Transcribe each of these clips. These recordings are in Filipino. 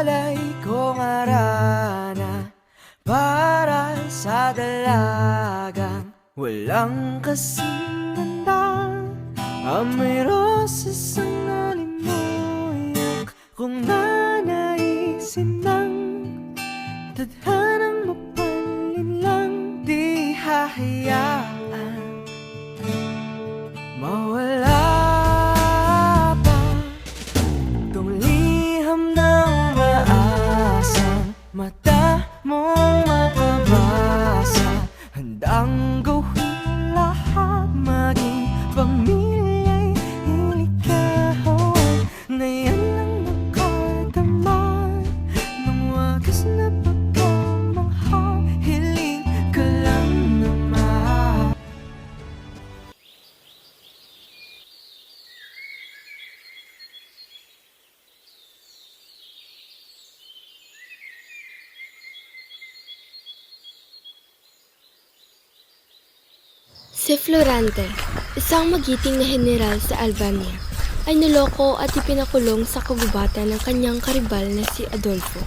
alay kong arana para sa dalagang walang kasing ganda. Amoy rosas ang alimoy kung nanaisin ng tadhanang mapalin lang. Di hahayaan mawala pa tong liham na umaasang mata mong makabasa. Handang gawin lahat, maging pamilya'y ilikahon na yan lang nakadama ng wagas na pagkamahal. Hiling ka lang naman. Si Florante, isang magiting na heneral sa Albania, ay niloko at ipinakulong sa kagubatan ng kanyang karibal na si Adolfo.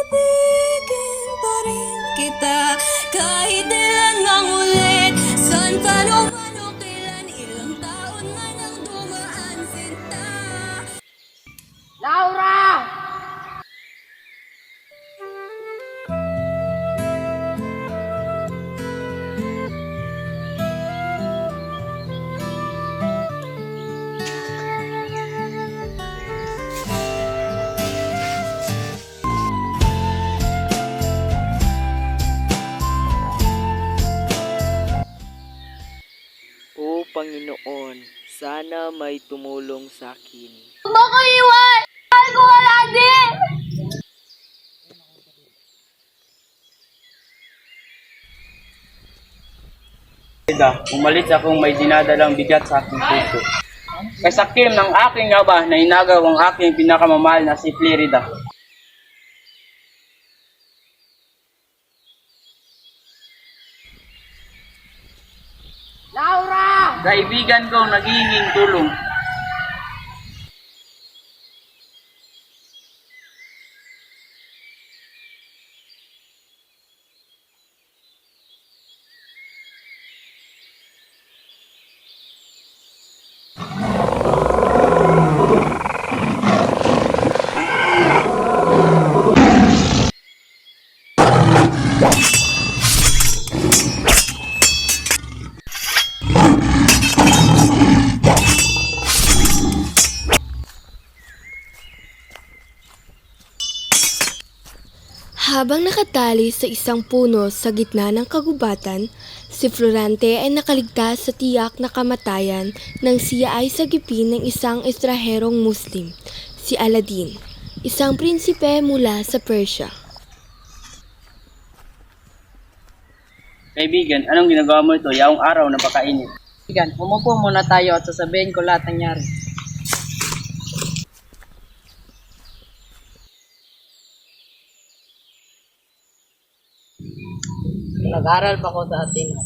Ibigin pa rin kita kahit ilan ang ulit. San paano kailan ilang taon na nang dumaan sinta. Laura! O Panginoon, sana may tumulong sa akin. Huwag mo ko iwan! Mahal ko wala din! Umalis akong may dinadalang bigat sa aking puso. Kay sakim ng aking aba na inagaw ang aking pinakamamahal na si Florida. Laura! Kaibigan kong naghihinging tulong. Habang nakatali sa isang puno sa gitna ng kagubatan, si Florante ay nakaligtas sa tiyak na kamatayan nang siya ay sagipin ng isang estranherong Muslim, si Aladdin, isang prinsipe mula sa Persia. Kaibigan, anong ginagawa mo ito? Yaong araw na pakainit. Kaibigan, umupo muna tayo at sasabihin ko lahat ng nangyari. Nag-aral pa ko sa Atenas.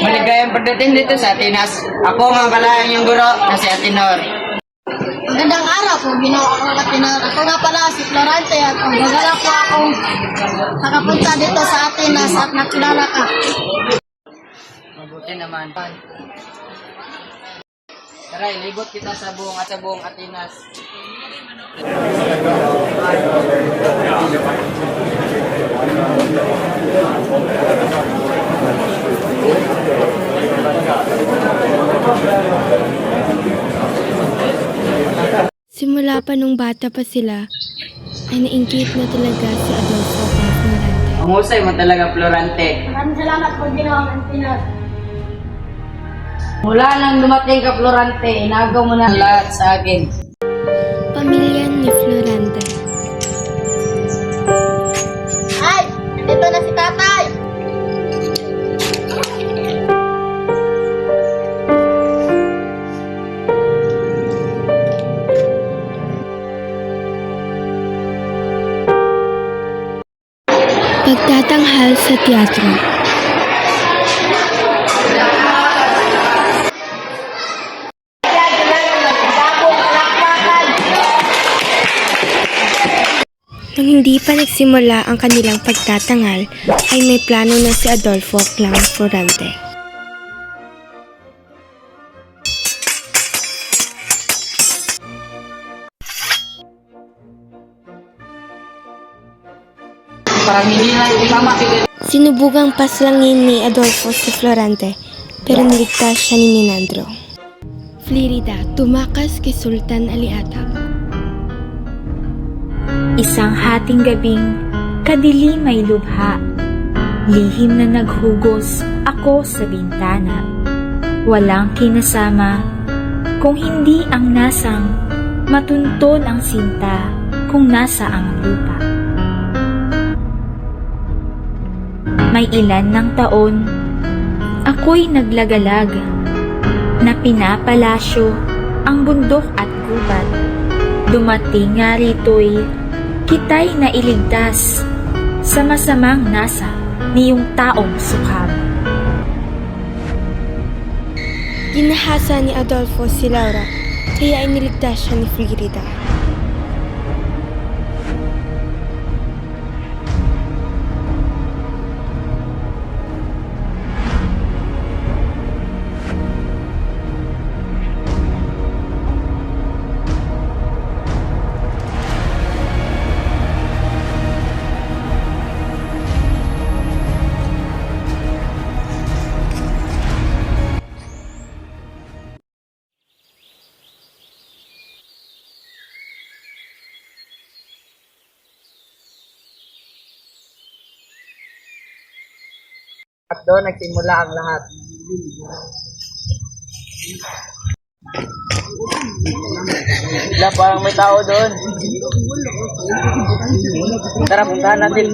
Maligayang pagdating dito sa Atenas. Ako nga pala ang iyong guro na si Atenor. Magandang araw po, Ginoong Atenor. Ako nga pala si Florante at magagala po akong nakapunta dito sa Atenas at nakilala ka. Mabuti naman. Tara, ilibot kita sa buong Atenas. pa nung bata pa sila, ay nainggit na talaga si Adolfo kay Florante. Ang husay mo talaga, Florante. Maraming salamat po, Ginoong Antinor. Mula nang dumating ka, Florante, inagaw mo na lahat sa akin. Pamilya ni Florante. Ay! Nandito na si tatay! Pagtatanghal sa teatro. Nang hindi pa nagsimula ang kanilang pagtatanghal, ay may plano na si Adolfo Clang Florante. Parang hindi na itama si Sinubugang paslangin ni Adolfo si Florante, pero niligtas siya ni Minandro. Flirida tumakas kay Sultan Aliatab. Isang hating gabing kadilim may lubha, lihim na naghugos ako sa bintana. Walang kinasama kung hindi ang nasang, matunton ang sinta kung nasa ang lupa. May ilan ng taon, ako'y naglagalag, na pinapalasyo ang bundok at gubat. Dumating nga rito'y kita'y nailigtas sa masamang nasa niyong taong sukhab. Ginahasa ni Adolfo si Laura, kaya iniligtas siya ni Flirida. At doon nagsimula ang lahat. Wala, parang may tao doon. Tara, puntahan natin.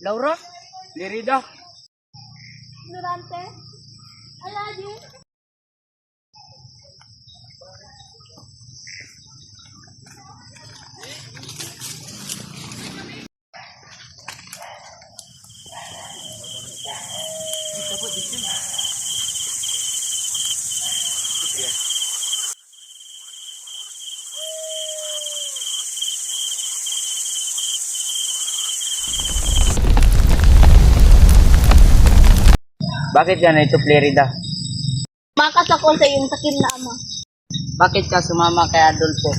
Laura? Lirida? Florante? Aladdin? Bakit yan ito, Florida? Makas ako sa iyong sakin na ama. Bakit ka sumama kay Adolfo?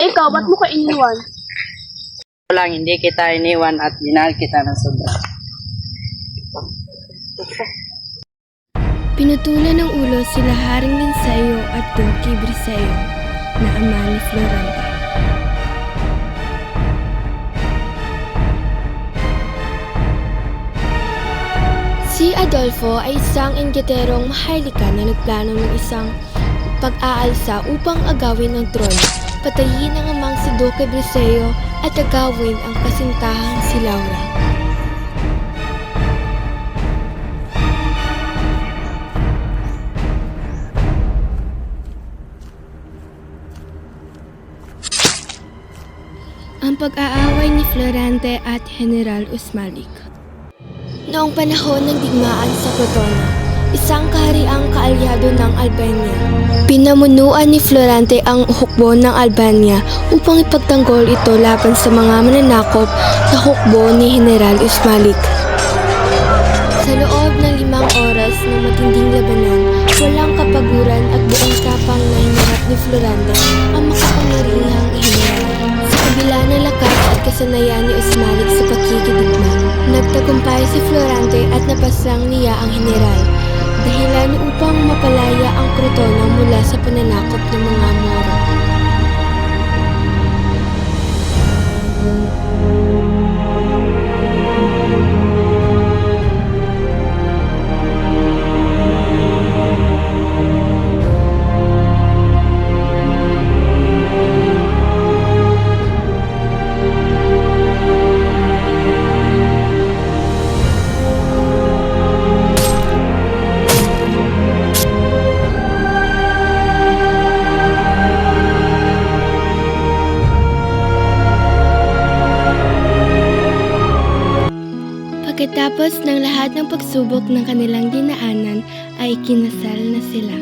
Ikaw, ba't mo ka iniwan? Lang, hindi kita iniwan at minahal kita ng sobra. Pinutulan ng ulo sila Haring Linsayo at Duque Briseyo na ama ni Florante. Si Adolfo ay isang enggeterong maharlika na nagplano ng isang pag-aalsa upang agawin ang trono, patayin ang amang si Duque Briseyo at agawin ang kasintahang si Laura. Ang pag-aaway ni Florante at General Usmalik. Noong panahon ng digmaan sa Crotona, isang kahariang kaalyado ng Albania, pinamunuan ni Florante ang hukbo ng Albania upang ipagtanggol ito laban sa mga mananakop na hukbo ni General Usmalik. Sa loob ng 5 oras ng matinding labanan, walang kapaguran at buong tapang na hinarap ni Florante ang makapangyarihang general. Sa kabila ng lakas at kasanayan ni Usmalik sa pakikidigman, Nagtagumpay si Florante at napaslang niya ang general, dahilan upang mapalaya ang Crotona mula sa pananakop ng mga Moro. Pagkatapos ng lahat ng pagsubok ng kanilang dinaanan ay kinasal na sila.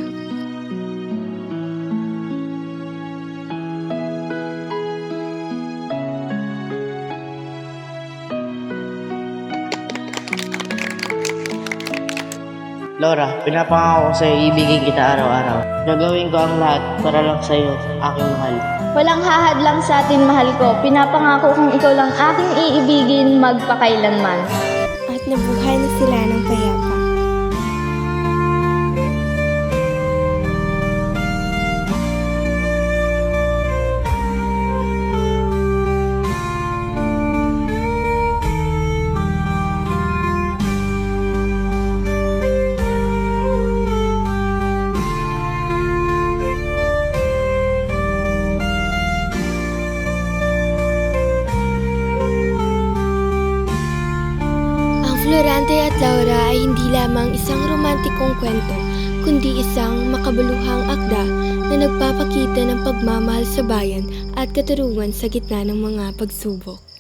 Laura, pinapangako ko sa'yo ibigin kita araw-araw. Gagawin ko ang lahat para lang sa'yo, aking mahal. Walang hahadlang sa atin, mahal ko. Pinapangako kong ikaw lang aking iibigin magpakailanman. At nabuhay na sila ng payapa. Florante at Laura ay hindi lamang isang romantikong kwento, kundi isang makabuluhang akda na nagpapakita ng pagmamahal sa bayan at katarungan sa gitna ng mga pagsubok.